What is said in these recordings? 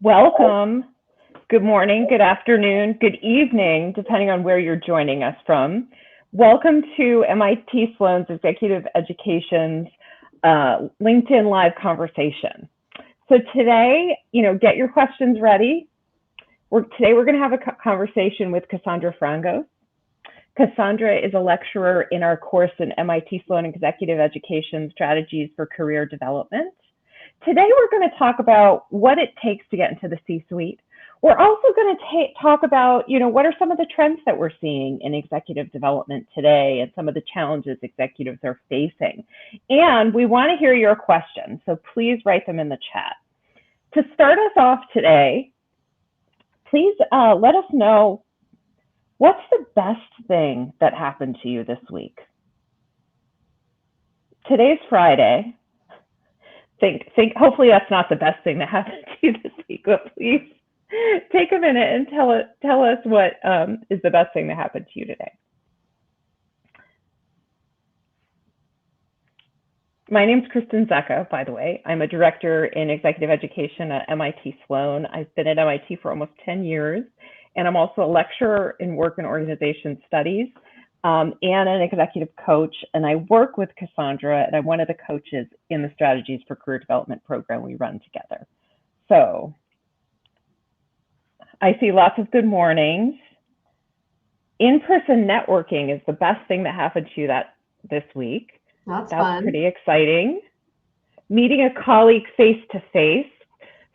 Welcome. Good morning, good afternoon, good evening, depending on where you're joining us from. Welcome to MIT Sloan's Executive Education's LinkedIn Live conversation. So today, get your questions ready. Today we're going to have a conversation with Cassandra Frangos. Cassandra is a lecturer in our course in MIT Sloan Executive Education Strategies for Career Development. Today we're going to talk about what it takes to get into the C-suite. We're also going to talk about, what are some of the trends that we're seeing in executive development today and some of the challenges executives are facing. And we want to hear your questions, so please write them in the chat. To start us off today, please let us know, what's the best thing that happened to you this week? Today's Friday. Think. Hopefully that's not the best thing that happened to you this week, but please take a minute and tell us what is the best thing that happened to you today. My name's Kristin Zecca, by the way. I'm a director in executive education at MIT Sloan. I've been at MIT for almost 10 years, and I'm also a lecturer in work and organization studies and an executive coach. And I work with Cassandra, and I'm one of the coaches in the Strategies for Career Development program we run together. So I see lots of good mornings. In-person networking is the best thing that happened to you this week. That's fun. Pretty exciting. Meeting a colleague face-to-face.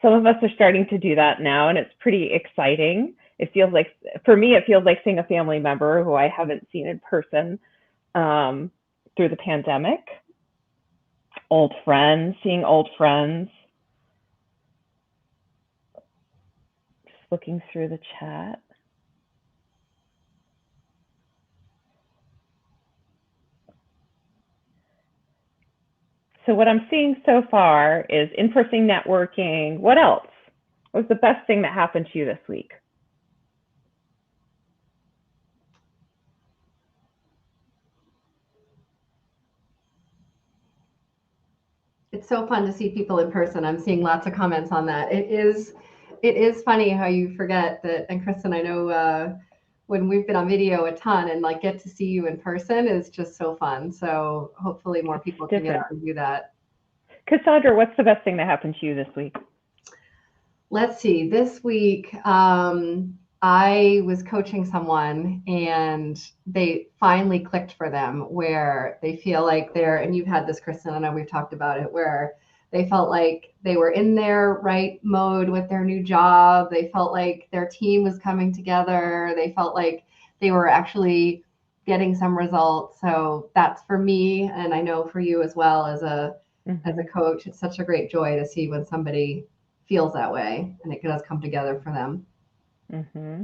Some of us are starting to do that now, and it's pretty exciting. It feels like, for me, it feels like seeing a family member who I haven't seen in person through the pandemic. Seeing old friends. Just looking through the chat. So what I'm seeing so far is in-person networking. What else? What was the best thing that happened to you this week? It's so fun to see people in person. I'm seeing lots of comments on that. It is funny how you forget that. And Kristin, I know when we've been on video a ton and get to see you in person is just so fun. So hopefully more people can get out and do that. Cassandra, what's the best thing that happened to you this week? Let's see. This week, I was coaching someone and they finally clicked for them where they feel like and you've had this, Kristin, I know we've talked about it, where they felt like they were in their right mode with their new job. They felt like their team was coming together. They felt like they were actually getting some results. So that's for me. And I know for you as well as a coach, it's such a great joy to see when somebody feels that way and it does come together for them. Mm-hmm.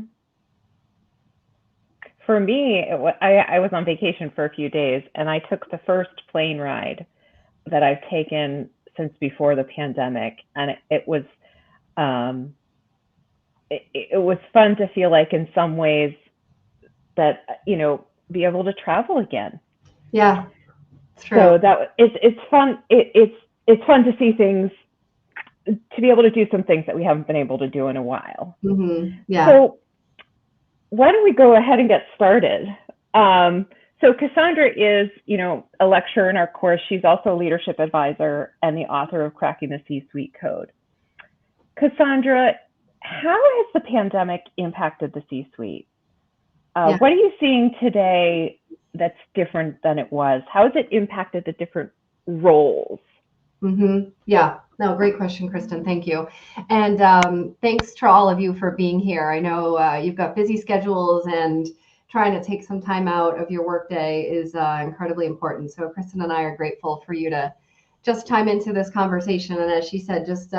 For me, I was on vacation for a few days, and I took the first plane ride that I've taken since before the pandemic, and it was fun to feel like in some ways that be able to travel again. Yeah, it's true. So it's fun. It's fun to see things, to be able to do some things that we haven't been able to do in a while. Mm-hmm. Yeah. So why don't we go ahead and get started? So Cassandra is, a lecturer in our course. She's also a leadership advisor and the author of Cracking the C-Suite Code. Cassandra, how has the pandemic impacted the C-suite? What are you seeing today that's different than it was? How has it impacted the different roles? Mm-hmm. Yeah, no, great question, Kristin. Thank you. And thanks to all of you for being here. I know you've got busy schedules and trying to take some time out of your workday is incredibly important. So Kristin and I are grateful for you to just chime into this conversation. And as she said, just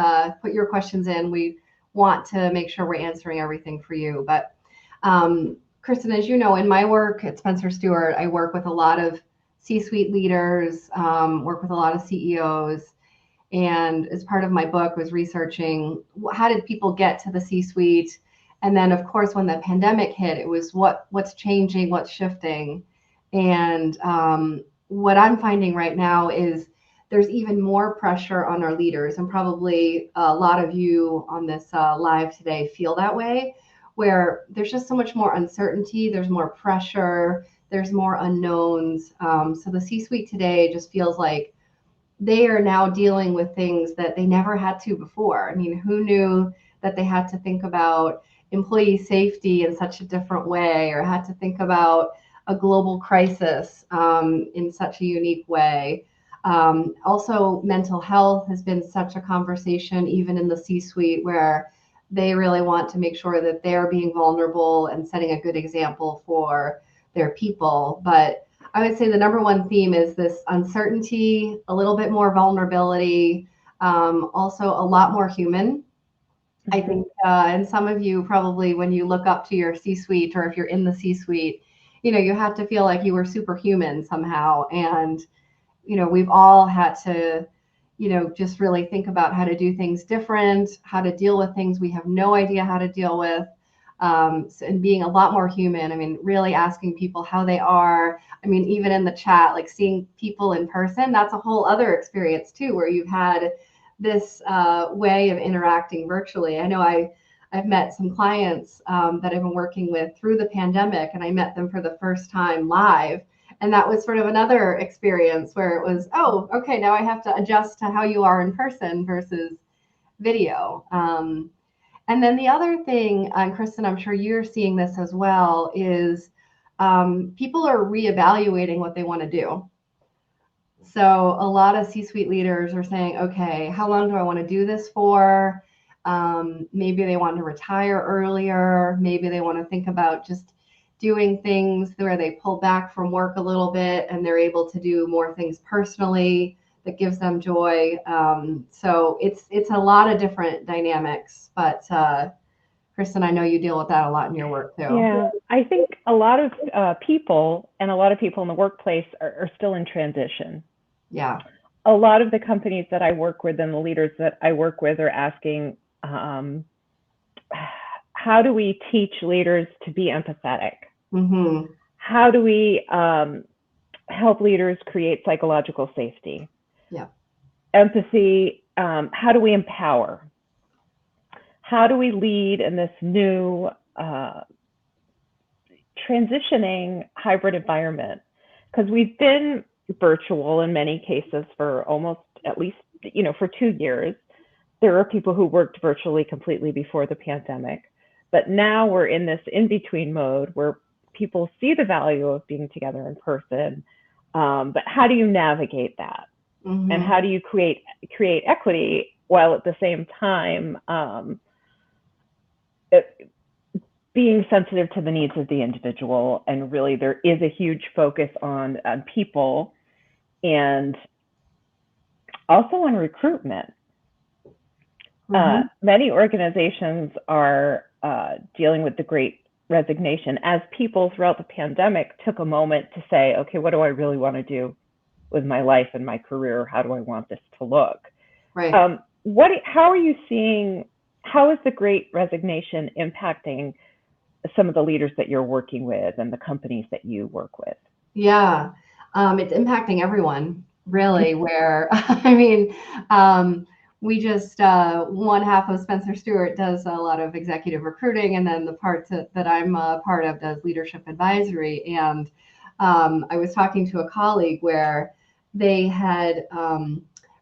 put your questions in. We want to make sure we're answering everything for you. But Kristin, as you know, in my work at Spencer Stuart, I work with a lot of C-suite leaders, work with a lot of CEOs. And as part of my book was researching how did people get to the C-suite? And then, of course, when the pandemic hit, it was what's changing, what's shifting. And what I'm finding right now is there's even more pressure on our leaders. And probably a lot of you on this live today feel that way, where there's just so much more uncertainty, there's more pressure, there's more unknowns. So the C-suite today just feels like they are now dealing with things that they never had to before. I mean, who knew that they had to think about employee safety in such a different way, or had to think about a global crisis in such a unique way? Also, mental health has been such a conversation, even in the C-suite, where they really want to make sure that they're being vulnerable and setting a good example for their people. But I would say the number one theme is this uncertainty, a little bit more vulnerability, also a lot more human. I think, and some of you probably, when you look up to your C-suite, or if you're in the C-suite, you have to feel like you were superhuman somehow. And, we've all had to, just really think about how to do things different, how to deal with things we have no idea how to deal with. And being a lot more human. I mean, really asking people how they are. I mean, even in the chat, like seeing people in person, that's a whole other experience too, where you've had this way of interacting virtually. I know I've met some clients that I've been working with through the pandemic, and I met them for the first time live. And that was sort of another experience where it was, oh, okay, now I have to adjust to how you are in person versus video. And then the other thing, Kristin, I'm sure you're seeing this as well, is people are reevaluating what they want to do. So a lot of C-suite leaders are saying, okay, how long do I want to do this for? Maybe they want to retire earlier. Maybe they want to think about just doing things where they pull back from work a little bit and they're able to do more things personally that gives them joy. So it's a lot of different dynamics, but Kristin, I know you deal with that a lot in your work too. Yeah, I think a lot of people and a lot of people in the workplace are still in transition. Yeah. A lot of the companies that I work with and the leaders that I work with are asking, how do we teach leaders to be empathetic? Mm-hmm. How do we help leaders create psychological safety? Yeah. Empathy, how do we empower? How do we lead in this new transitioning hybrid environment? Because we've been virtual in many cases for almost at least, for 2 years. There are people who worked virtually completely before the pandemic, but now we're in this in-between mode where people see the value of being together in person, but how do you navigate that? Mm-hmm. And how do you create equity while at the same time being sensitive to the needs of the individual? And really, there is a huge focus on people and also on recruitment. Mm-hmm. Many organizations are dealing with the Great Resignation as people throughout the pandemic took a moment to say, okay, what do I really want to do with my life and my career? How do I want this to look? Right. How are you seeing, how is the Great Resignation impacting some of the leaders that you're working with and the companies that you work with? Yeah, it's impacting everyone, really, where, I mean, we just, one half of Spencer Stewart does a lot of executive recruiting, and then the part that I'm a part of does leadership advisory. And I was talking to a colleague where they had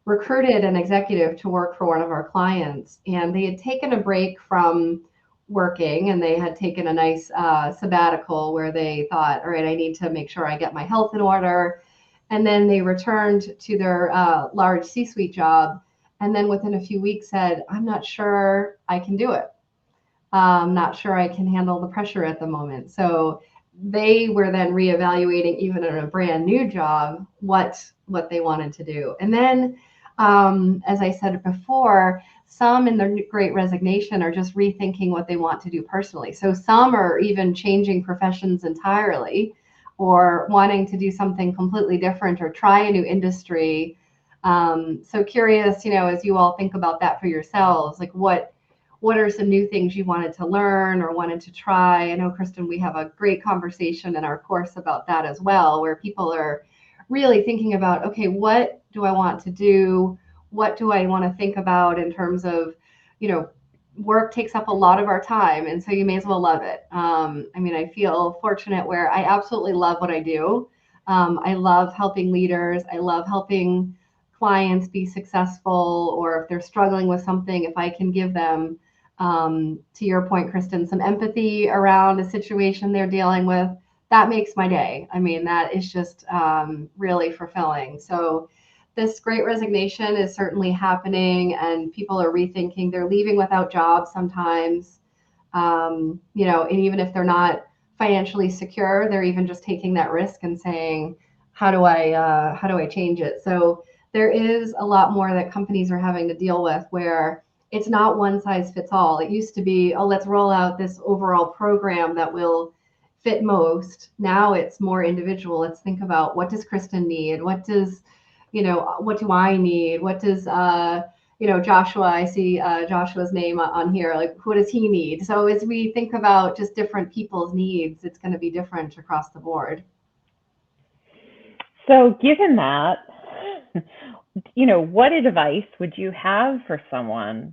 recruited an executive to work for one of our clients, and they had taken a break from working, and they had taken a nice sabbatical where they thought, all right, I need to make sure I get my health in order. And then they returned to their large C-suite job, and then within a few weeks said, I'm not sure I can do it. I'm not sure I can handle the pressure at the moment. So they were then reevaluating, even in a brand new job, what they wanted to do. And then, as I said before, some in the Great Resignation are just rethinking what they want to do personally. So some are even changing professions entirely, or wanting to do something completely different, or try a new industry. So curious, as you all think about that for yourselves, like what are some new things you wanted to learn or wanted to try? I know, Kristin, we have a great conversation in our course about that as well, where people are really thinking about, okay, what do I want to do? What do I want to think about in terms of, you know, work takes up a lot of our time, and so you may as well love it. I mean, I feel fortunate where I absolutely love what I do. I love helping leaders. I love helping clients be successful, or if they're struggling with something, if I can give them, to your point, Kristin, some empathy around a situation they're dealing with, that makes my day. I mean, that is just really fulfilling. So this great resignation is certainly happening, and people are rethinking. They're leaving without jobs sometimes, you know, and even if they're not financially secure, they're even just taking that risk and saying, how do I change it? So there is a lot more that companies are having to deal with, where it's not one size fits all. It used to be, oh, let's roll out this overall program that will fit most. Now it's more individual. Let's think about, what does Kristin need? What does, you know, what do I need? What does, you know, Joshua, I see Joshua's name on here. Like, what does he need? So as we think about just different people's needs, it's going to be different across the board. So given that, you know, what advice would you have for someone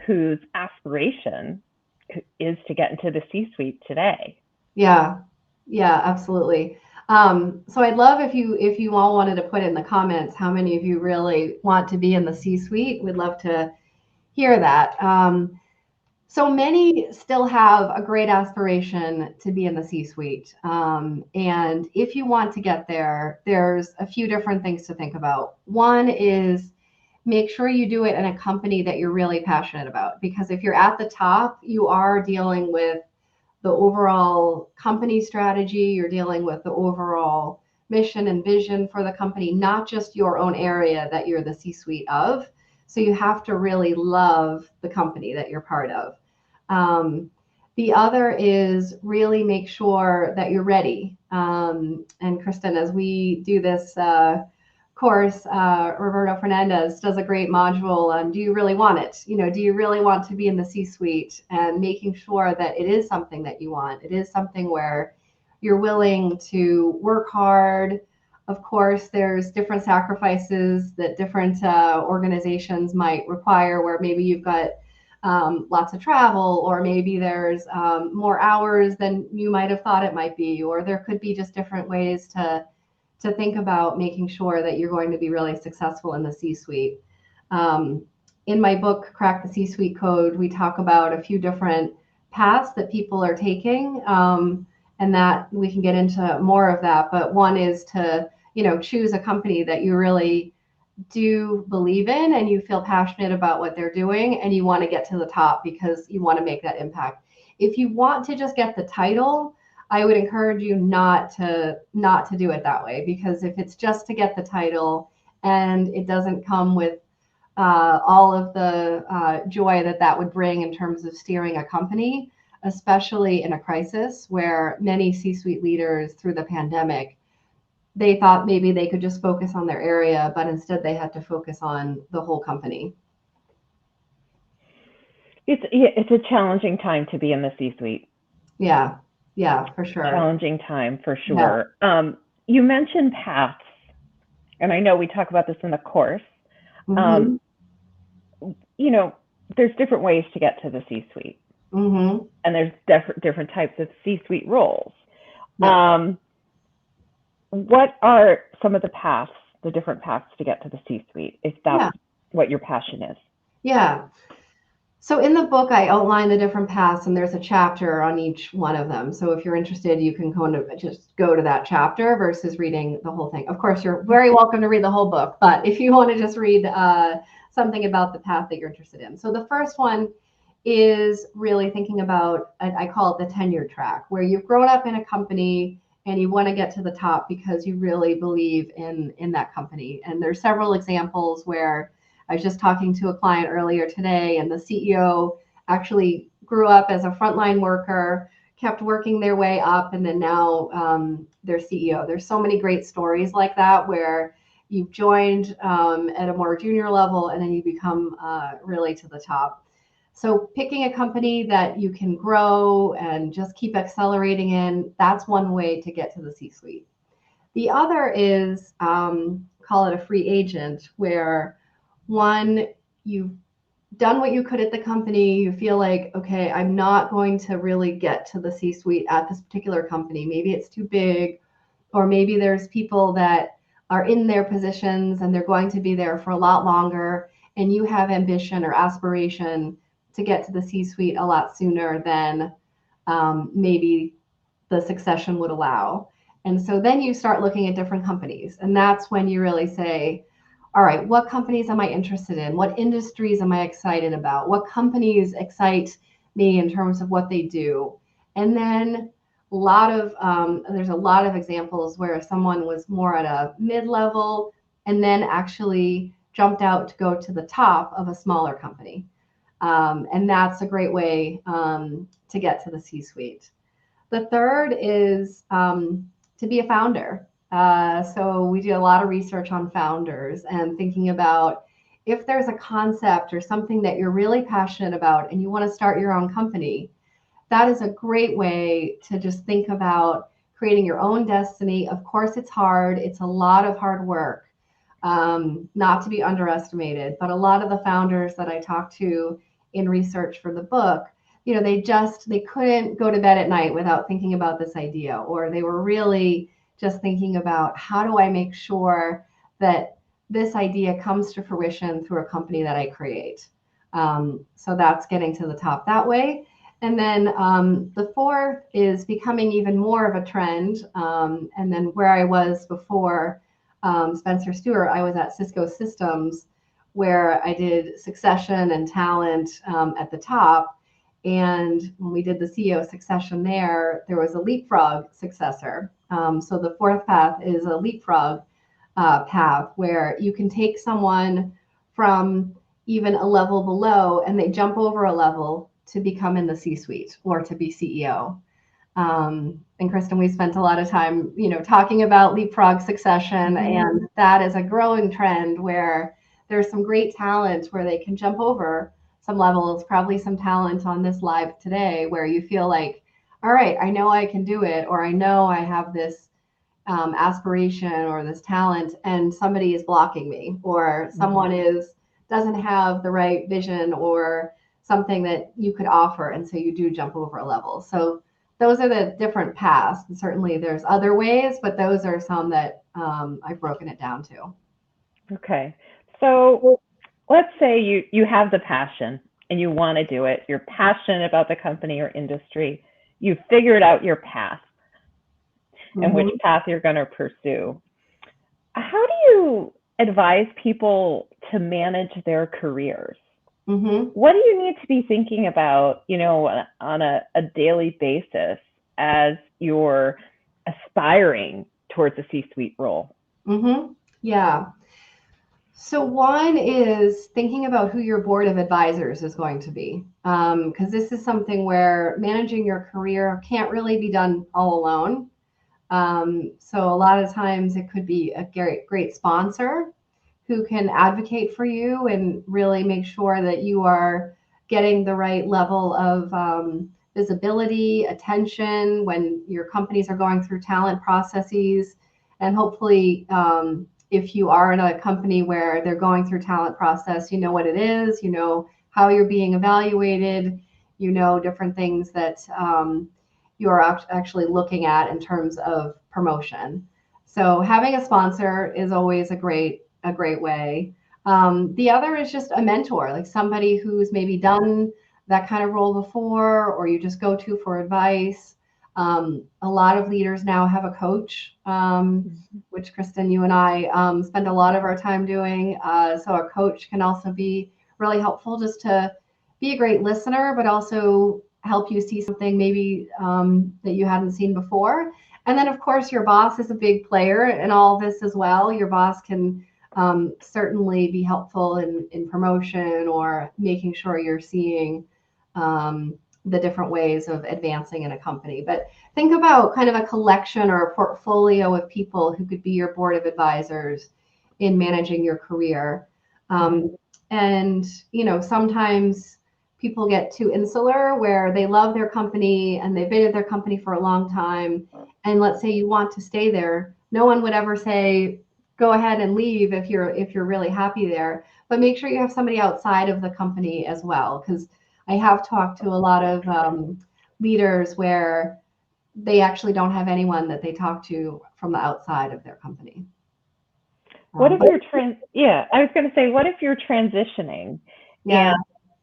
whose aspiration is to get into the C-suite today? Yeah, yeah, absolutely. So I'd love if you all wanted to put in the comments how many of you really want to be in the C-suite. We'd love to hear that. So many still have a great aspiration to be in the C-suite. And if you want to get there, there's a few different things to think about. One is, make sure you do it in a company that you're really passionate about, because if you're at the top, you are dealing with the overall company strategy, you're dealing with the overall mission and vision for the company, not just your own area that you're the C-suite of. So you have to really love the company that you're part of. The other is, really make sure that you're ready. And Kristin, as we do this course, Roberto Fernandez does a great module on, do you really want it? You know, do you really want to be in the C-suite? And making sure that it is something that you want. It is something where you're willing to work hard. Of course, there's different sacrifices that different organizations might require, where maybe you've got lots of travel, or maybe there's more hours than you might have thought it might be, or there could be just different ways to think about making sure that you're going to be really successful in the C-suite. In my book, Crack the C-Suite Code, we talk about a few different paths that people are taking, and that we can get into more of that. But one is to, you know, choose a company that you really do believe in, and you feel passionate about what they're doing, and you want to get to the top because you want to make that impact. If you want to just get the title, I would encourage you not to do it that way, because if it's just to get the title and it doesn't come with all of the joy that would bring in terms of steering a company, especially in a crisis where many C-suite leaders through the pandemic, they thought maybe they could just focus on their area, but instead they had to focus on the whole company. It's a challenging time to be in the C-suite. Yeah, for sure. Challenging time for sure. Yeah. You mentioned paths, and I know we talk about this in the course. Mm-hmm. You know, there's different ways to get to the C-suite, mm-hmm. and there's different types of C-suite roles. Yeah. What are some of the paths, the different paths to get to the C-suite, if that's what your passion is? Yeah. So in the book, I outline the different paths, and there's a chapter on each one of them. So if you're interested, you can just go to that chapter versus reading the whole thing. Of course, you're very welcome to read the whole book, but if you want to just read something about the path that you're interested in. So the first one is really thinking about, I call it the tenure track, where you've grown up in a company and you want to get to the top because you really believe in that company. And there's several examples where I was just talking to a client earlier today, and the CEO actually grew up as a frontline worker, kept working their way up, and then now they're CEO. There's so many great stories like that, where you've joined at a more junior level and then you become really to the top. So picking a company that you can grow and just keep accelerating in, that's one way to get to the C-suite. The other is call it a free agent, where one, you've done what you could at the company. You feel like, okay, I'm not going to really get to the C-suite at this particular company. Maybe it's too big, or maybe there's people that are in their positions and they're going to be there for a lot longer, and you have ambition or aspiration to get to the C-suite a lot sooner than maybe the succession would allow. And so then you start looking at different companies, and that's when you really say, all right, what companies am I interested in? What industries am I excited about? What companies excite me in terms of what they do? And then there's a lot of examples where someone was more at a mid-level and then actually jumped out to go to the top of a smaller company. And that's a great way to get to the C-suite. The third is to be a founder. So we do a lot of research on founders and thinking about if there's a concept or something that you're really passionate about and you want to start your own company, that is a great way to just think about creating your own destiny. Of course, it's hard. It's a lot of hard work, not to be underestimated. But a lot of the founders that I talked to in research for the book, they couldn't go to bed at night without thinking about this idea, or they were really just thinking about how do I make sure that this idea comes to fruition through a company that I create. So that's getting to the top that way. And then the fourth is becoming even more of a trend. And then where I was before Spencer Stewart, I was at Cisco Systems, where I did succession and talent at the top. And when we did the CEO succession there was a leapfrog successor. So the fourth path is a leapfrog path where you can take someone from even a level below and they jump over a level to become in the C-suite or to be CEO. And Kristin, we spent a lot of time, talking about leapfrog succession, and that is a growing trend where there's some great talent where they can jump over some levels, probably some talent on this live today where you feel like, all right, I know I can do it, or I know I have this aspiration or this talent, and somebody is blocking me, or someone doesn't have the right vision or something that you could offer, and so you do jump over a level. So those are the different paths. And certainly there's other ways, but those are some that I've broken it down to. Okay. So let's say you have the passion and you want to do it. You're passionate about the company or industry. You've figured out your path and which path you're going to pursue. How do you advise people to manage their careers? What do you need to be thinking about, on a daily basis as you're aspiring towards a C-suite role? Yeah. So one is thinking about who your board of advisors is going to be, because this is something where managing your career can't really be done all alone. So a lot of times it could be a great sponsor who can advocate for you and really make sure that you are getting the right level of visibility, attention when your companies are going through talent processes. And hopefully, if you are in a company where they're going through talent process, you know what it is, you know how you're being evaluated, you know different things that you are actually looking at in terms of promotion. So having a sponsor is always a great way. The other is just a mentor, like somebody who's maybe done that kind of role before, or you just go to for advice. A lot of leaders now have a coach, which Kristin, you and I spend a lot of our time doing. So a coach can also be really helpful just to be a great listener, but also help you see something maybe that you hadn't seen before. And then, of course, your boss is a big player in all this as well. Your boss can certainly be helpful in promotion or making sure you're seeing the different ways of advancing in a company. But think about kind of a collection or a portfolio of people who could be your board of advisors in managing your career. And, sometimes people get too insular where they love their company and they've been at their company for a long time. And let's say you want to stay there no one would ever say, go ahead and leave if you're really happy there. But make sure you have somebody outside of the company as well, because I have talked to a lot of leaders where they actually don't have anyone that they talk to from the outside of their company. What if you're I was going to say, what if you're transitioning and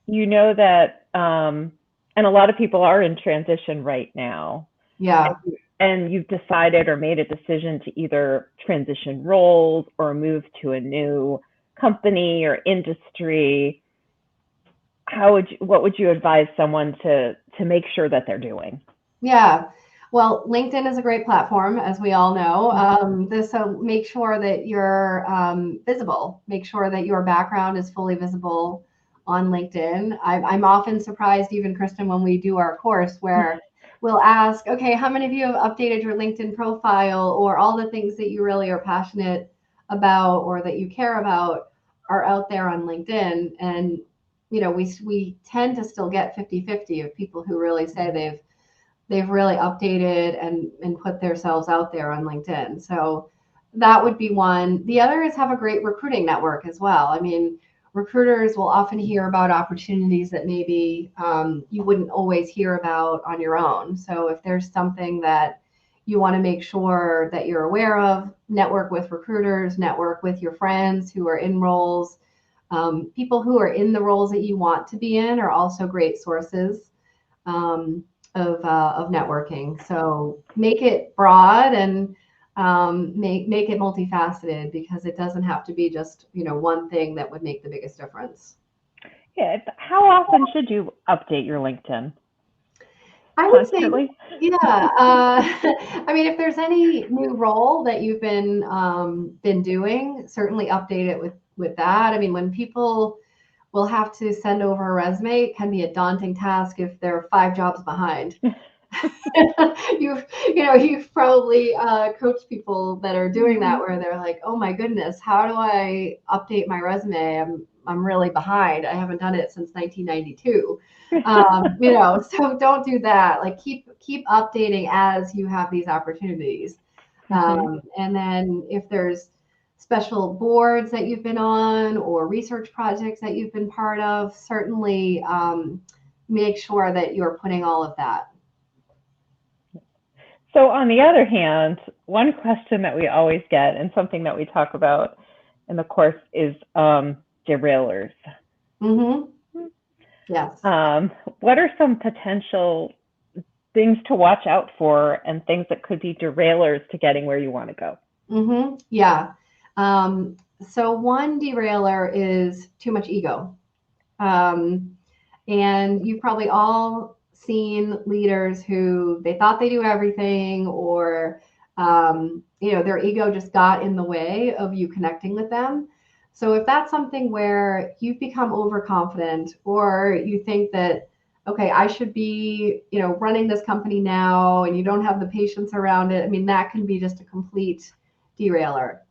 you know that, and a lot of people are in transition right now. Yeah. And you've decided or made a decision to either transition roles or move to a new company or industry. What would you advise someone to make sure that they're doing? Yeah. Well, LinkedIn is a great platform, as we all know. So make sure that you're visible. Make sure that your background is fully visible on LinkedIn. I'm often surprised, even Kristin, when we do our course, where we'll ask, okay, how many of you have updated your LinkedIn profile, or all the things that you really are passionate about or that you care about are out there on LinkedIn? And, we tend to still get 50-50 of people who really say they've really updated and put themselves out there on LinkedIn. So that would be one. The other is have a great recruiting network as well. I mean, recruiters will often hear about opportunities that maybe you wouldn't always hear about on your own. So if there's something that you want to make sure that you're aware of, network with recruiters, network with your friends who are in roles. People who are in the roles that you want to be in are also great sources of networking. So make it broad and make it multifaceted, because it doesn't have to be just one thing that would make the biggest difference. Yeah. How often should you update your LinkedIn? I would say, yeah. I mean, if there's any new role that you've been doing, certainly update it with that. I mean, when people will have to send over a resume, it can be a daunting task if they're 5 jobs behind. You've probably coached people that are doing that, where they're like, oh my goodness, how do I update my resume? I'm really behind. I haven't done it since 1992. So don't do that. Like keep updating as you have these opportunities. And then if there's special boards that you've been on or research projects that you've been part of, certainly make sure that you're putting all of that. So on the other hand, one question that we always get, and something that we talk about in the course, is derailers. Mm-hmm. Yes. What are some potential things to watch out for and things that could be derailers to getting where you want to go? Mm-hmm. Yeah. So one derailer is too much ego. And you've probably all seen leaders who they thought they knew everything, or their ego just got in the way of you connecting with them. So if that's something where you've become overconfident, or you think that, okay, I should be running this company now, and you don't have the patience around it, I mean, that can be just a complete derailer.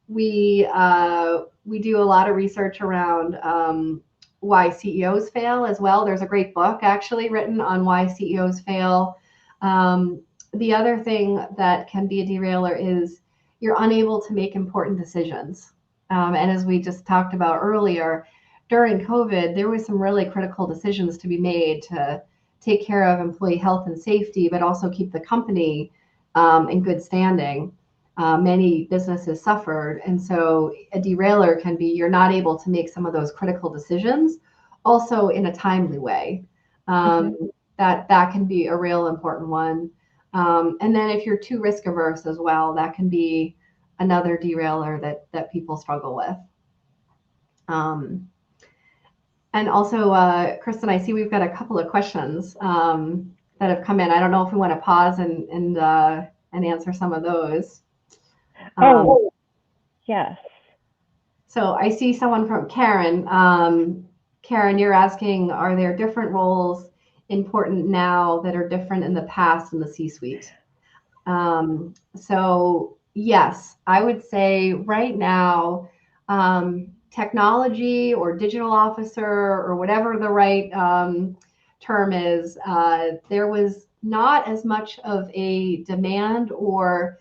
We do a lot of research around why CEOs fail as well. There's a great book actually written on why CEOs fail. The other thing that can be a derailer is you're unable to make important decisions. And as we just talked about earlier, during COVID, there was some really critical decisions to be made to take care of employee health and safety, but also keep the company in good standing. Many businesses suffered. And so a derailer can be you're not able to make some of those critical decisions also in a timely way. That can be a real important one. And then if you're too risk averse as well, that can be another derailer that people struggle with. And also, Kristin, I see we've got a couple of questions that have come in. I don't know if we want to pause and answer some of those. Yes. So I see someone from Karen. Karen, you're asking, are there different roles important now that are different in the past in the C-suite? So yes, I would say right now, technology or digital officer or whatever the right term is, there was not as much of a demand or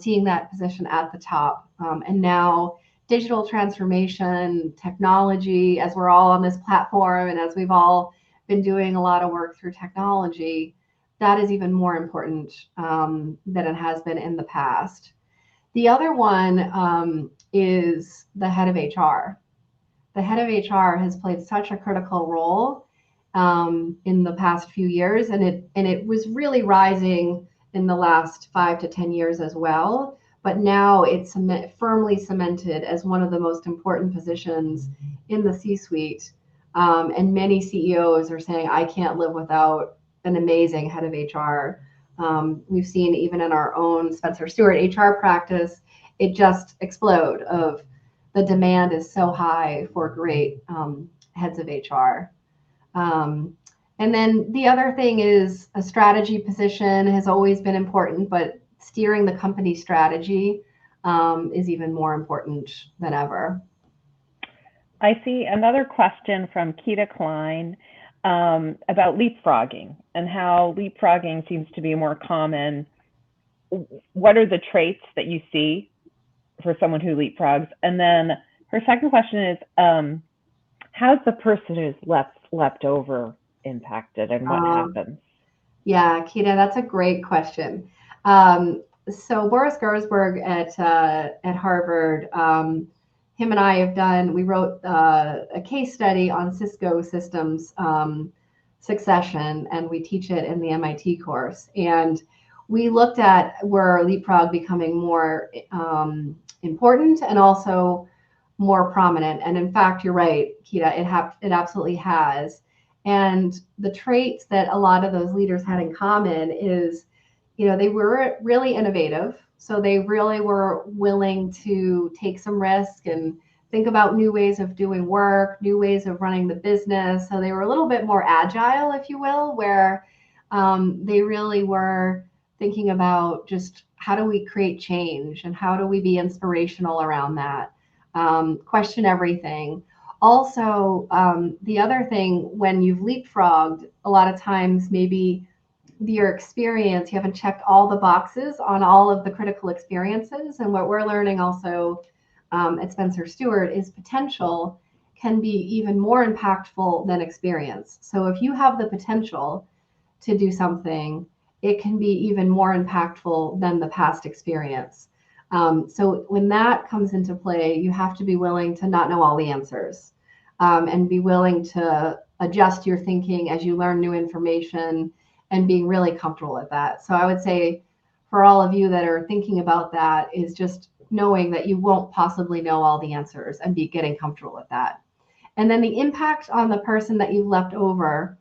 seeing that position at the top. And now digital transformation, technology, as we're all on this platform and as we've all been doing a lot of work through technology, that is even more important than it has been in the past. The other one is the head of HR. The head of HR has played such a critical role in the past few years, and it was really rising in the last 5 to 10 years as well. But now it's firmly cemented as one of the most important positions in the C-suite. And many CEOs are saying, I can't live without an amazing head of HR. We've seen even in our own Spencer Stewart HR practice, it just explode of the demand is so high for great heads of HR. And then the other thing is a strategy position has always been important, but steering the company strategy is even more important than ever. I see another question from Keita Klein about leapfrogging and how leapfrogging seems to be more common. What are the traits that you see for someone who leapfrogs? And then her second question is, how's the person who's left over impacted and what happens? Yeah, Keita, that's a great question. So Boris Gersberg at Harvard, him and I we wrote a case study on Cisco systems succession, and we teach it in the MIT course. And we looked at where leapfrog becoming more important and also more prominent. And in fact, you're right, Keita, it absolutely has. And the traits that a lot of those leaders had in common is, they were really innovative. So they really were willing to take some risk and think about new ways of doing work, new ways of running the business. So they were a little bit more agile, if you will, where they really were thinking about just how do we create change and how do we be inspirational around that, question everything. Also, the other thing, when you've leapfrogged, a lot of times maybe your experience, you haven't checked all the boxes on all of the critical experiences. And what we're learning also at Spencer Stewart is potential can be even more impactful than experience. So if you have the potential to do something, it can be even more impactful than the past experience. So when that comes into play, you have to be willing to not know all the answers and be willing to adjust your thinking as you learn new information and being really comfortable with that. So I would say for all of you that are thinking about that is just knowing that you won't possibly know all the answers and be getting comfortable with that. And then the impact on the person that you've left over,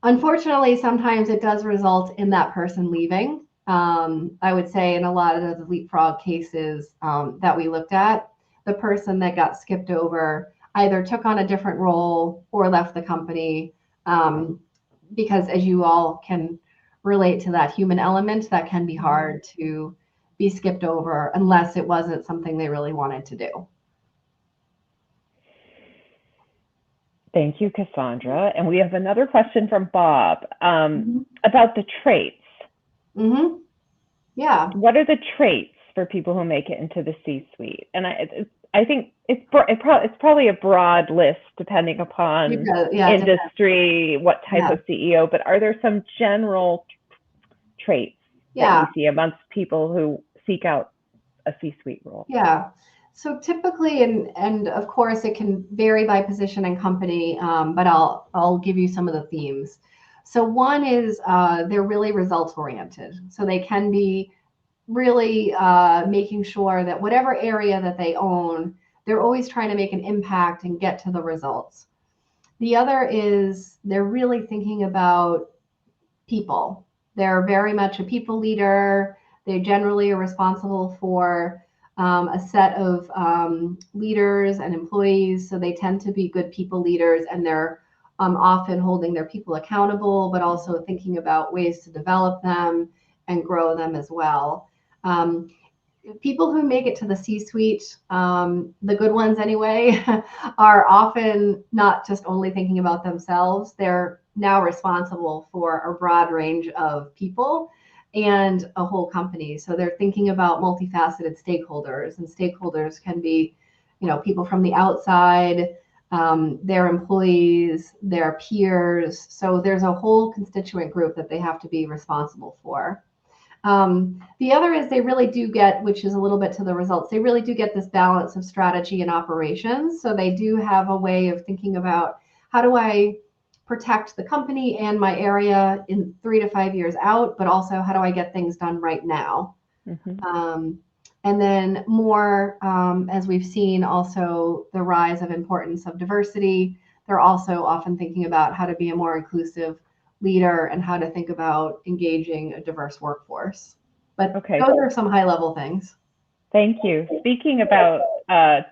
unfortunately, sometimes it does result in that person leaving. I would say in a lot of the leapfrog cases that we looked at, the person that got skipped over either took on a different role or left the company because, as you all can relate to that human element, that can be hard to be skipped over unless it wasn't something they really wanted to do. Thank you, Cassandra. And we have another question from Bob about the traits. Yeah. What are the traits for people who make it into the C-suite? And I think it's probably a broad list depending upon industry, what type of CEO, but are there some general traits that you see amongst people who seek out a C-suite role? Yeah. So typically, and of course it can vary by position and company, but I'll give you some of the themes. So one is they're really results oriented. So they can be really making sure that whatever area that they own, they're always trying to make an impact and get to the results. The other is they're really thinking about people. They're very much a people leader. They generally are responsible for a set of leaders and employees. So they tend to be good people leaders, and they're often holding their people accountable, but also thinking about ways to develop them and grow them as well. People who make it to the C-suite, the good ones anyway, are often not just only thinking about themselves. They're now responsible for a broad range of people. and a whole company. So they're thinking about multifaceted stakeholders, and stakeholders can be, people from the outside, their employees, their peers. So there's a whole constituent group that they have to be responsible for. The other is they really do get, which is a little bit to the results, they really do get this balance of strategy and operations. So they do have a way of thinking about, how do I protect the company and my area in 3 to 5 years out, but also how do I get things done right now? And then more, as we've seen, also the rise of importance of diversity. They're also often thinking about how to be a more inclusive leader and how to think about engaging a diverse workforce. But those are some high level things. Thank you. Speaking about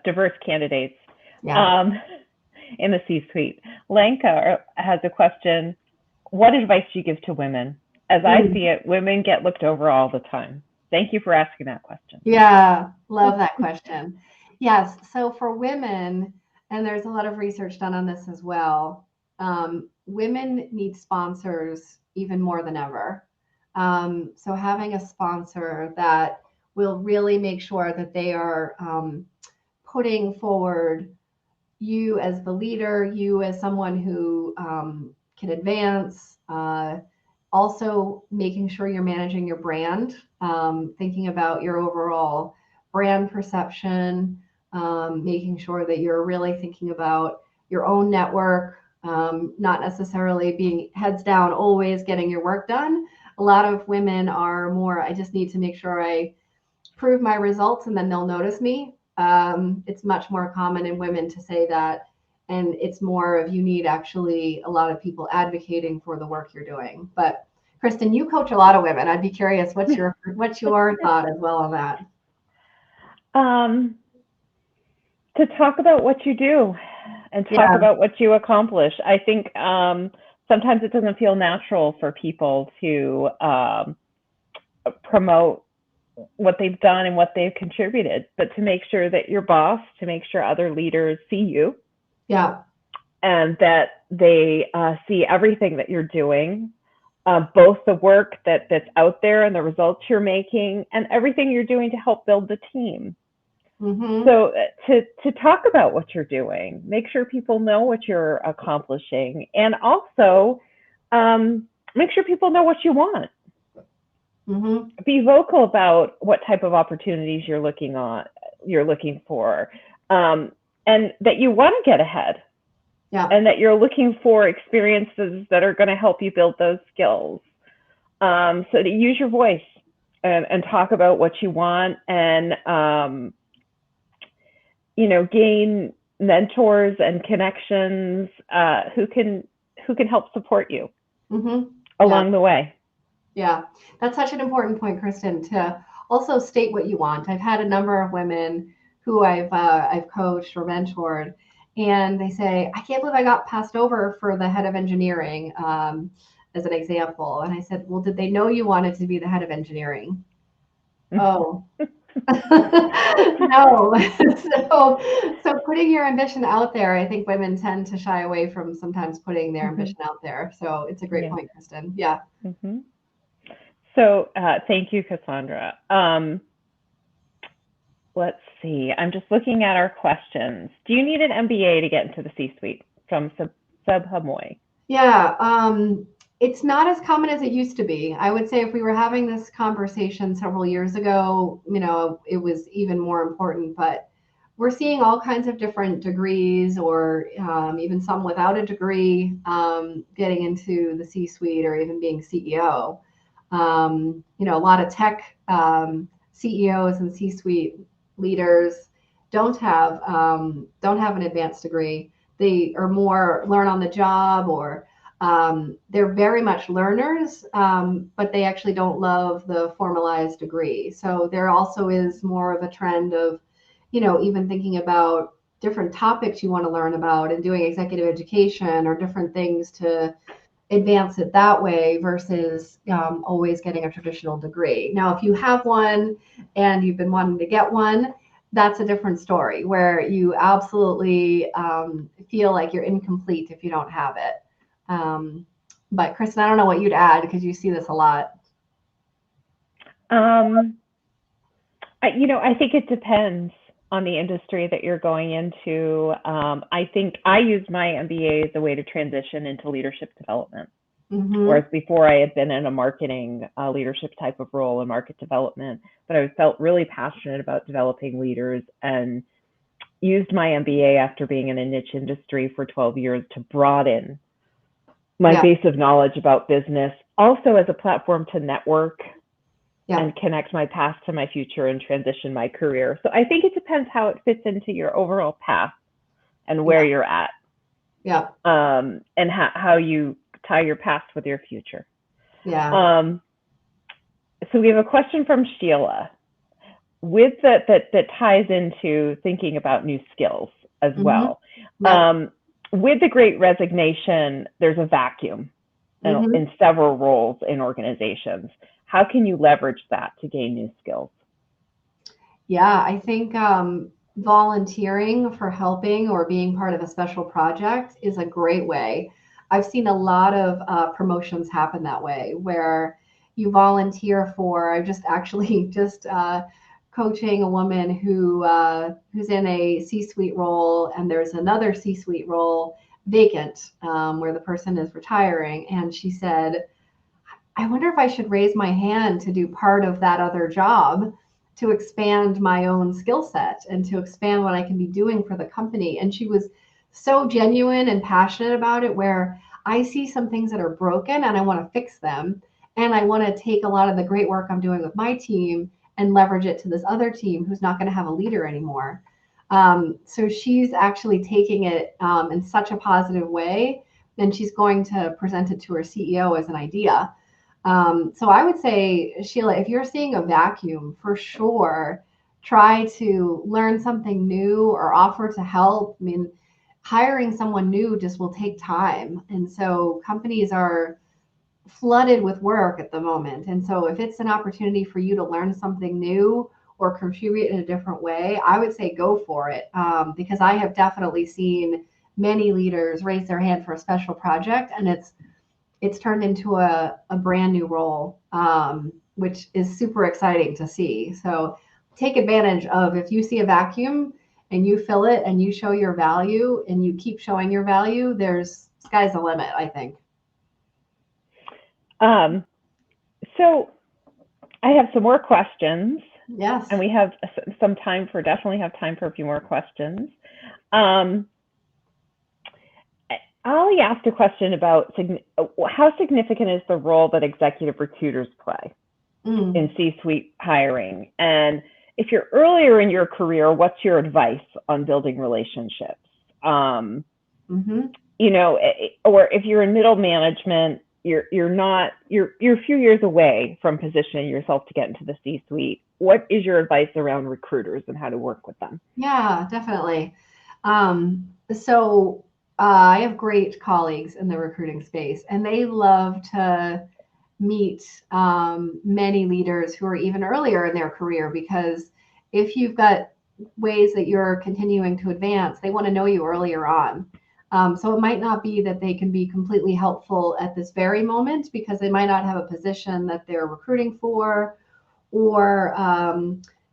diverse candidates in the C-suite, Lenka has a question. What advice do you give to women? As I see it, women get looked over all the time. Thank you for asking that question. Yeah, love that question. Yes, so for women, and there's a lot of research done on this as well, women need sponsors even more than ever. So having a sponsor that will really make sure that they are putting forward you as the leader, you as someone who can advance, also making sure you're managing your brand, thinking about your overall brand perception, making sure that you're really thinking about your own network, not necessarily being heads down, always getting your work done. A lot of women are more, I just need to make sure I prove my results and then they'll notice me. It's much more common in women to say that. And it's more of, you need actually a lot of people advocating for the work you're doing. But Kristin, you coach a lot of women. I'd be curious, what's your thought as well on that? To talk about what you do and talk about what you accomplish. I think sometimes it doesn't feel natural for people to promote what they've done and what they've contributed, but to make sure that your boss, to make sure other leaders see you. Yeah. And that they see everything that you're doing, both the work that's out there and the results you're making, and everything you're doing to help build the team. So to talk about what you're doing, make sure people know what you're accomplishing, and also make sure people know what you want. Be vocal about what type of opportunities you're looking for, and that you want to get ahead. And that you're looking for experiences that are going to help you build those skills. So to use your voice and talk about what you want, and gain mentors and connections who can help support you along the way. Yeah, that's such an important point, Kristin, to also state what you want. I've had a number of women who I've coached or mentored, and they say, I can't believe I got passed over for the head of engineering, as an example. And I said, well, did they know you wanted to be the head of engineering? Oh, no. So putting your ambition out there, I think women tend to shy away from sometimes putting their ambition out there. So it's a great point, Kristin. Yeah. So thank you, Cassandra. Let's see. I'm just looking at our questions. Do you need an MBA to get into the C-suite? From Subhamoy. Yeah, it's not as common as it used to be. I would say if we were having this conversation several years ago, it was even more important. But we're seeing all kinds of different degrees, or even some without a degree, getting into the C-suite or even being CEO. A lot of tech CEOs and C-suite leaders don't have an advanced degree. They are more learn on the job, or they're very much learners, but they actually don't love the formalized degree. So there also is more of a trend of, even thinking about different topics you want to learn about and doing executive education or different things to advance it that way versus always getting a traditional degree. Now, if you have one and you've been wanting to get one, that's a different story, where you absolutely feel like you're incomplete if you don't have it. But Kristin, I don't know what you'd add, because you see this a lot. Um, I think it depends on the industry that you're going into. I think I used my MBA as a way to transition into leadership development. Whereas before I had been in a marketing leadership type of role in market development, but I felt really passionate about developing leaders and used my MBA after being in a niche industry for 12 years to broaden my base of knowledge about business, also as a platform to network and connect my past to my future and transition my career. So I think it depends how it fits into your overall path and where you're at. And how you tie your past with your future. So we have a question from Sheila with that ties into thinking about new skills as well. With the Great Resignation, there's a vacuum in several roles in organizations. How can you leverage that to gain new skills? I think volunteering for helping or being part of a special project is a great way. I've seen a lot of promotions happen that way, where you volunteer for. I just coaching a woman who's in a C-suite role, and there's another C-suite role vacant where the person is retiring, and she said, I wonder if I should raise my hand to do part of that other job to expand my own skill set and to expand what I can be doing for the company. And she was so genuine and passionate about it, where I see some things that are broken and I want to fix them. And I want to take a lot of the great work I'm doing with my team and leverage it to this other team who's not going to have a leader anymore. So she's actually taking it in such a positive way, and she's going to present it to her CEO as an idea. So I would say, Sheila, if you're seeing a vacuum, for sure, try to learn something new or offer to help. I mean, hiring someone new just will take time. And so companies are flooded with work at the moment. And so if it's an opportunity for you to learn something new or contribute in a different way, I would say go for it. Because I have definitely seen many leaders raise their hand for a special project, and it's turned into a brand new role, which is super exciting to see. So take advantage of, if you see a vacuum and you fill it and you show your value and you keep showing your value, sky's the limit, I think. So I have some more questions. Yes. And we have definitely have time for a few more questions. Ali asked a question about how significant is the role that executive recruiters play in C-suite hiring? And if you're earlier in your career, what's your advice on building relationships? Or if you're in middle management, you're a few years away from positioning yourself to get into the C-suite. What is your advice around recruiters and how to work with them? Yeah, definitely. So I have great colleagues in the recruiting space, and they love to meet many leaders who are even earlier in their career, because if you've got ways that you're continuing to advance, they want to know you earlier on. So it might not be that they can be completely helpful at this very moment, because they might not have a position that they're recruiting for, or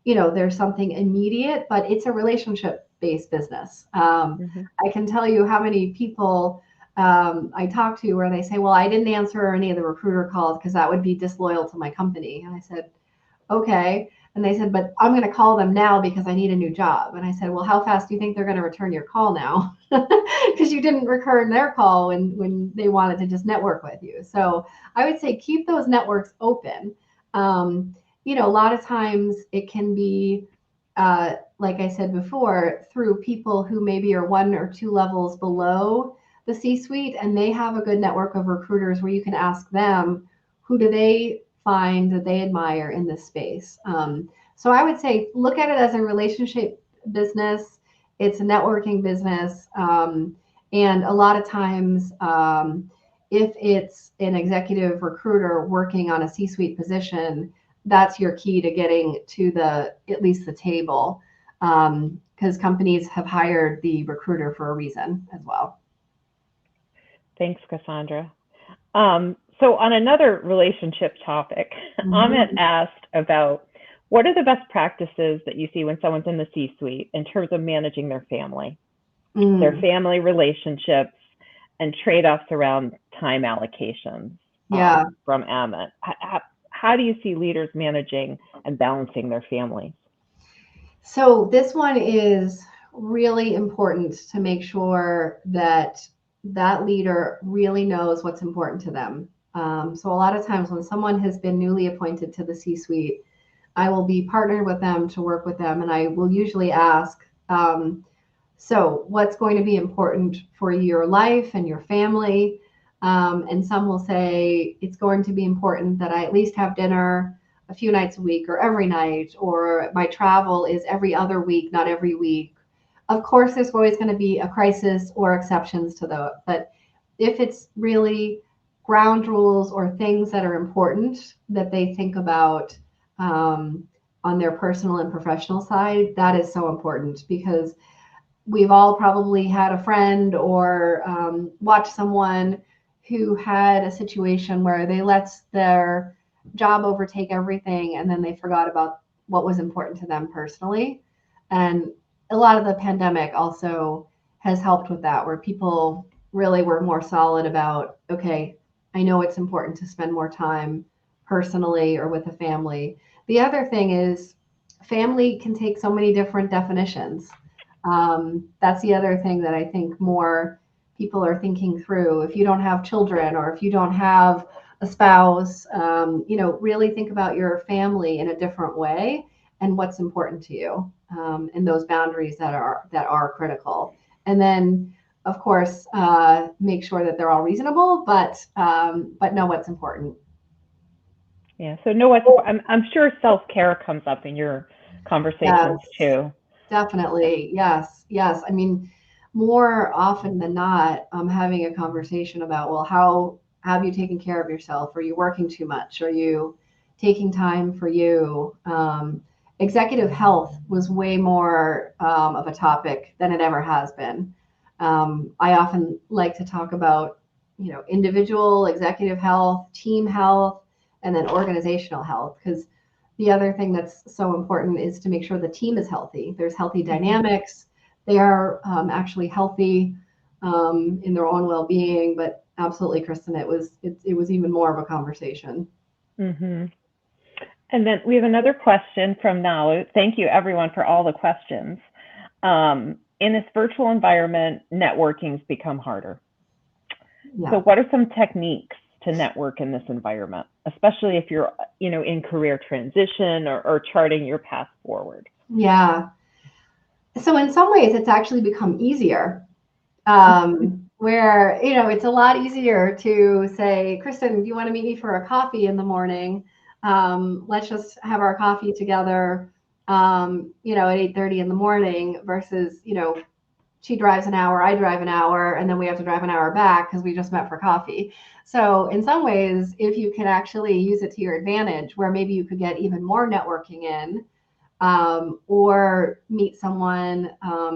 there's something immediate, but it's a relationship-based business. I can tell you how many people I talk to where they say, well, I didn't answer any of the recruiter calls because that would be disloyal to my company. And I said, okay. And they said, but I'm going to call them now because I need a new job. And I said, well, how fast do you think they're going to return your call now? Because you didn't return their call when they wanted to just network with you. So I would say keep those networks open. A lot of times it can be, like I said before, through people who maybe are 1 or 2 levels below the C-suite, and they have a good network of recruiters where you can ask them, who do they find that they admire in this space? So I would say look at it as a relationship business. It's a networking business. And a lot of times, if it's an executive recruiter working on a C-suite position, that's your key to getting to at least the table, because companies have hired the recruiter for a reason as well. Thanks, Cassandra. So on another relationship topic, Amit asked about what are the best practices that you see when someone's in the C-suite in terms of managing their family relationships, and trade-offs around time allocations Yeah. from Amit. How do you see leaders managing and balancing their families? So this one is really important to make sure that that leader really knows what's important to them. So a lot of times when someone has been newly appointed to the C-suite, I will be partnered with them to work with them, and I will usually ask, so what's going to be important for your life and your family? And some will say it's going to be important that I at least have dinner a few nights a week or every night, or my travel is every other week, not every week. Of course, there's always going to be a crisis or exceptions to that. But if it's really ground rules or things that are important that they think about on their personal and professional side, that is so important, because we've all probably had a friend or watched someone who had a situation where they let their job overtake everything, and then they forgot about what was important to them personally. And a lot of the pandemic also has helped with that, where people really were more solid about, okay, I know it's important to spend more time personally or with a family. The other thing is family can take so many different definitions. That's the other thing that I think more people are thinking through. If you don't have children or if you don't have a spouse, really think about your family in a different way and what's important to you, and those boundaries that are critical. And then, of course, make sure that they're all reasonable, but know what's important. Yeah. So I'm sure self-care comes up in your conversations Yes. too. Definitely. Yes. Yes. I mean, more often than not, I'm having a conversation about, well, how have you taken care of yourself? Are you working too much? Are you taking time for you? Executive health was way more of a topic than it ever has been. I often like to talk about, individual executive health, team health, and then organizational health, because the other thing that's so important is to make sure the team is healthy. There's healthy dynamics. They are actually healthy in their own well-being. But absolutely, Kristin, it was even more of a conversation. Mm-hmm. And then we have another question from Nalu. Thank you, everyone, for all the questions. In this virtual environment, networking's become harder. Yeah. So what are some techniques to network in this environment, especially if you're, in career transition or charting your path forward? Yeah. So in some ways, it's actually become easier. Where, it's a lot easier to say, Kristin, do you want to meet me for a coffee in the morning? Let's just have our coffee together, at 8:30 in the morning versus, she drives an hour, I drive an hour, and then we have to drive an hour back because we just met for coffee. So in some ways, if you can actually use it to your advantage, where maybe you could get even more networking in, or meet someone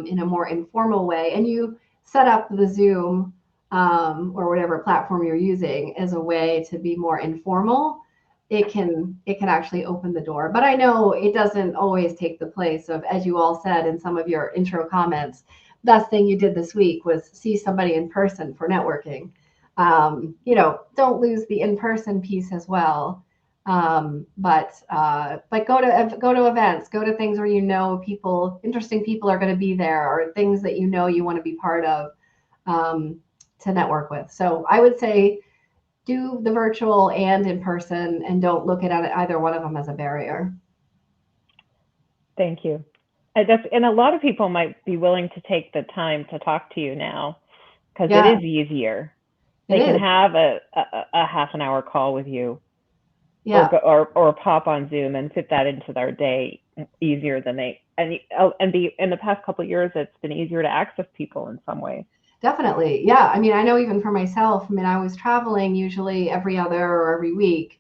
in a more informal way, and you set up the Zoom or whatever platform you're using as a way to be more informal, it can actually open the door. But I know it doesn't always take the place of, as you all said in some of your intro comments, best thing you did this week was see somebody in person for networking. Don't lose the in-person piece as well. But go to events, go to things where interesting people are going to be there, or things that you want to be part of, to network with. So I would say do the virtual and in person, and don't look at either one of them as a barrier. Thank you. And a lot of people might be willing to take the time to talk to you now because it is easier. They can have a half an hour call with you, or pop on Zoom and fit that into their day easier than and in the past couple of years, it's been easier to access people in some ways. Definitely. Yeah. I mean, I know even for myself, I was traveling usually every other or every week.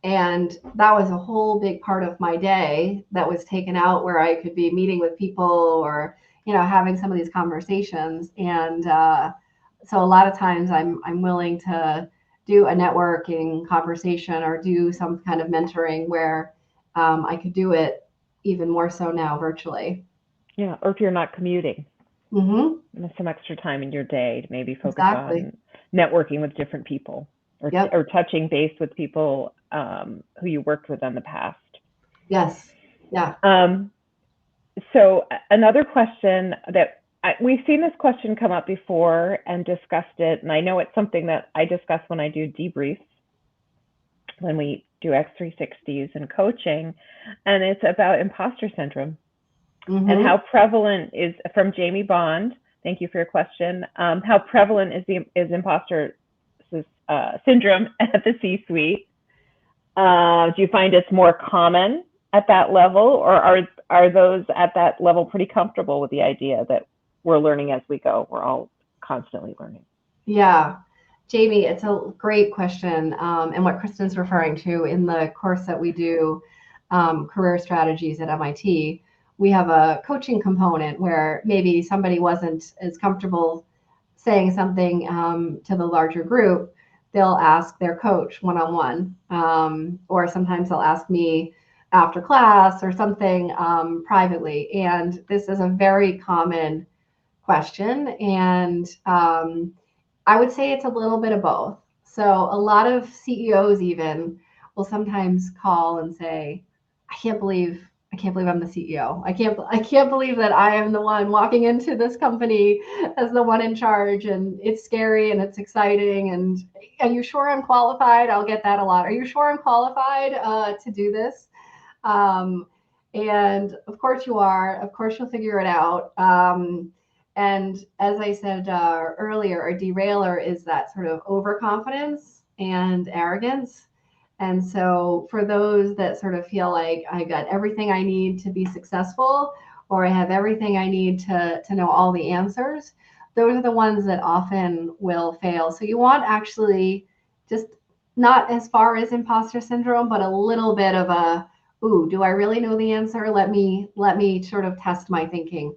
And that was a whole big part of my day that was taken out, where I could be meeting with people or, having some of these conversations. And so a lot of times I'm willing to do a networking conversation or do some kind of mentoring where I could do it even more so now virtually. Yeah, or if you're not commuting, some extra time in your day to maybe focus on networking with different people, or touching base with people who you worked with in the past. Yes. Yeah. So another question that we've seen this question come up before and discussed it, and I know it's something that I discuss when I do debriefs, when we do X360s and coaching, and it's about imposter syndrome and how prevalent is, from Jamie Bond. Thank you for your question. How prevalent is imposter syndrome at the C-suite? Do you find it's more common at that level, or are those at that level pretty comfortable with the idea that we're learning as we go? We're all constantly learning. Yeah. Jamie, it's a great question. And what Kristin's referring to in the course that we do, career strategies at MIT, we have a coaching component where maybe somebody wasn't as comfortable saying something to the larger group. They'll ask their coach one-on-one, or sometimes they'll ask me after class or something privately. And this is a very common question. And I would say it's a little bit of both. So a lot of CEOs even will sometimes call and say, I can't believe I'm the CEO. I can't believe that I am the one walking into this company as the one in charge, and it's scary and it's exciting. And are you sure I'm qualified? I'll get that a lot. Are you sure I'm qualified to do this? And of course you are. Of course you'll figure it out. And as I said earlier, a derailer is that sort of overconfidence and arrogance. And so for those that sort of feel like I got everything I need to be successful, or I have everything I need to know all the answers, those are the ones that often will fail. So you want actually just not as far as imposter syndrome, but a little bit of a, ooh, do I really know the answer? Let me sort of test my thinking.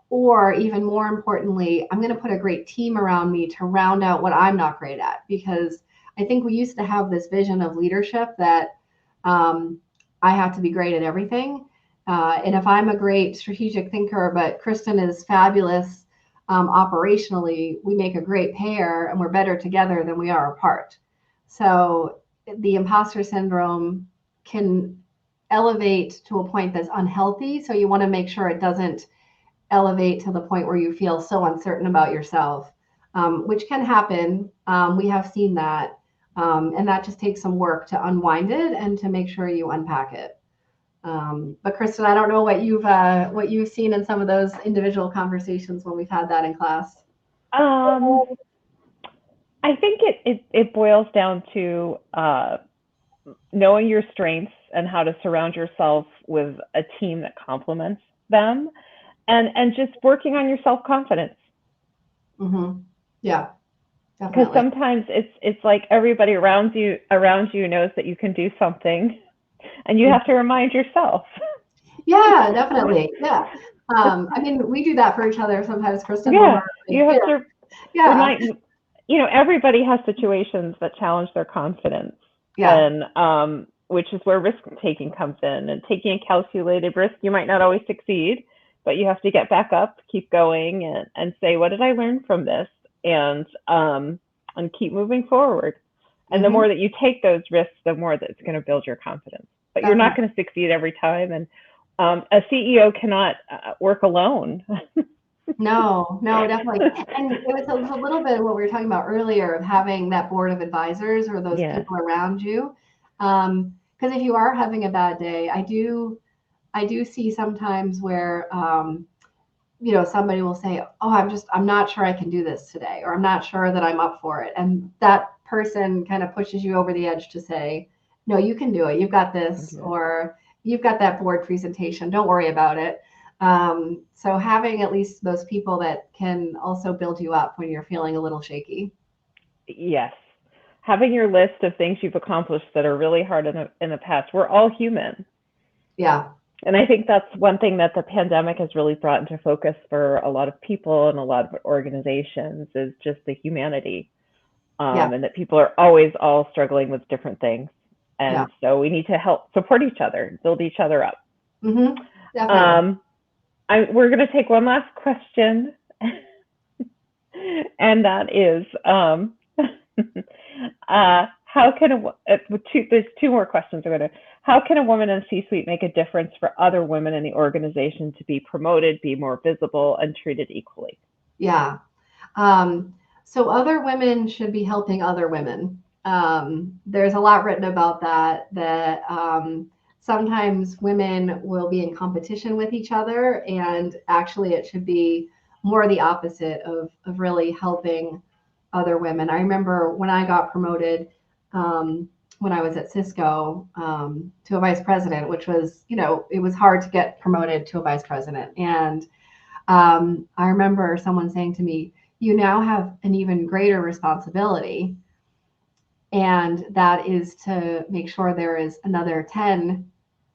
Or even more importantly, I'm going to put a great team around me to round out what I'm not great at, because I think we used to have this vision of leadership that I have to be great at everything. And if I'm a great strategic thinker, but Kristin is fabulous operationally, we make a great pair and we're better together than we are apart. So the imposter syndrome can elevate to a point that's unhealthy. So you want to make sure it doesn't elevate to the point where you feel so uncertain about yourself, which can happen. We have seen that. And that just takes some work to unwind it and to make sure you unpack it. But Kristin, I don't know what you've seen in some of those individual conversations when we've had that in class. I think it boils down to knowing your strengths and how to surround yourself with a team that complements them, and just working on your self-confidence. Yeah. Because sometimes it's like everybody around you knows that you can do something, and you have to remind yourself. Yeah, definitely. Yeah. I mean, we do that for each other sometimes, Kristin. Yeah, you have to remind. Everybody has situations that challenge their confidence, and which is where risk taking comes in. And taking a calculated risk, you might not always succeed, but you have to get back up, keep going, and say, what did I learn from this? And keep moving forward. And the more that you take those risks, the more that it's going to build your confidence. But you're not going to succeed every time. And a CEO cannot work alone. No, definitely. And it was a little bit of what we were talking about earlier of having that board of advisors or those people around you. Because if you are having a bad day, I do see sometimes where somebody will say, oh, I'm not sure I can do this today, or I'm not sure that I'm up for it. And that person kind of pushes you over the edge to say, no, you can do it. You've got this, or you've got that board presentation. Don't worry about it. So having at least those people that can also build you up when you're feeling a little shaky. Yes. Having your list of things you've accomplished that are really hard in the past. We're all human. Yeah. And I think that's one thing that the pandemic has really brought into focus for a lot of people and a lot of organizations, is just the humanity Yeah. and that people are always all struggling with different things. Yeah. And so we need to help support each other, build each other up. Definitely. We're going to take one last question, and that is, how can there's two more questions I'm going to. How can a woman in C-suite make a difference for other women in the organization to be promoted, be more visible, and treated equally? Yeah. So other women should be helping other women. There's a lot written about that sometimes women will be in competition with each other, and actually it should be more the opposite of really helping other women. I remember when I got promoted, when I was at Cisco, to a vice president, which was, it was hard to get promoted to a vice president. And I remember someone saying to me, you now have an even greater responsibility. And that is to make sure there is another 10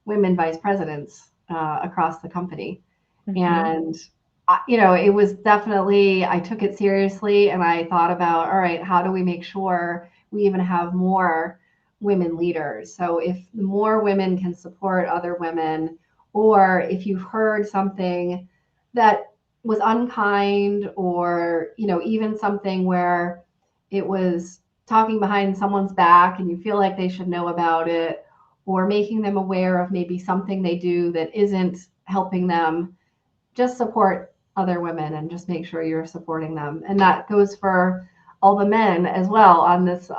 women vice presidents across the company. And, it was definitely, I took it seriously, and I thought about, all right, how do we make sure we even have more women leaders? So if more women can support other women, or if you've heard something that was unkind, or, even something where it was talking behind someone's back and you feel like they should know about it, or making them aware of maybe something they do that isn't helping them, just support other women and just make sure you're supporting them. And that goes for all the men as well on this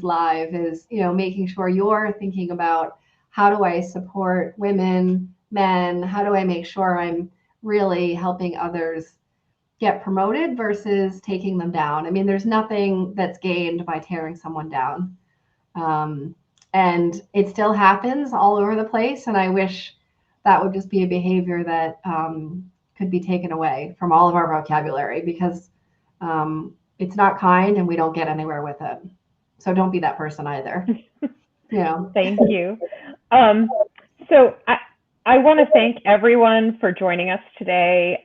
live, is, making sure you're thinking about, how do I support women, men? How do I make sure I'm really helping others get promoted versus taking them down? I mean, there's nothing that's gained by tearing someone down. And it still happens all over the place. And I wish that would just be a behavior that could be taken away from all of our vocabulary, because it's not kind and we don't get anywhere with it. So don't be that person either. Thank you. So I want to thank everyone for joining us today.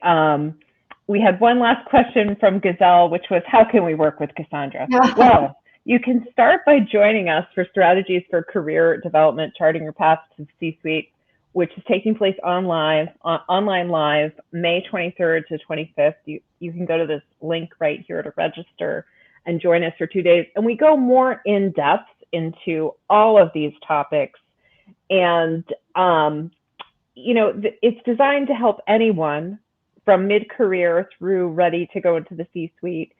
We had one last question from Gazelle, which was, how can we work with Cassandra? Well, you can start by joining us for Strategies for Career Development, Charting Your Path to C-Suite, which is taking place online live, May 23rd to 25th. You can go to this link right here to register and join us for 2 days. And we go more in depth into all of these topics. And, it's designed to help anyone from mid-career through ready to go into the C-suite,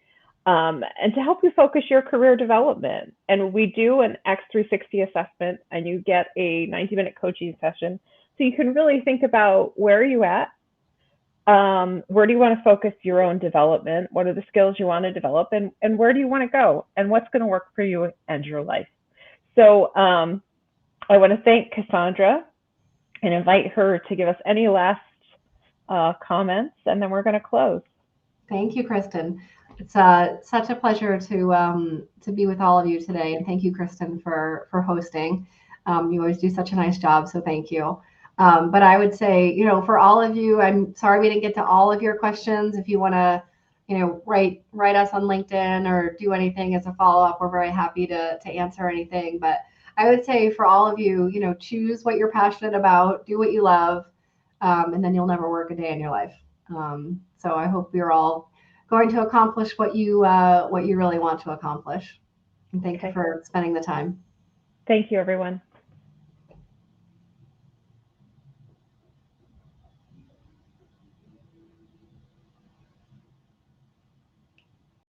and to help you focus your career development. And we do an X360 assessment, and you get a 90-minute coaching session. So you can really think about, where are you at? Where do you want to focus your own development? What are the skills you want to develop? And where do you want to go? And what's going to work for you and your life? So I want to thank Cassandra and invite her to give us any last comments, and then we're going to close. Thank you, Kristin. It's such a pleasure to be with all of you today. And thank you, Kristin, for hosting. You always do such a nice job, so thank you. But I would say, for all of you, I'm sorry we didn't get to all of your questions. If you want to, write us on LinkedIn or do anything as a follow-up, we're very happy to answer anything. But I would say for all of you, choose what you're passionate about, do what you love, and then you'll never work a day in your life. So I hope we're all going to accomplish what you really want to accomplish. And thank you for spending the time. Thank you, everyone.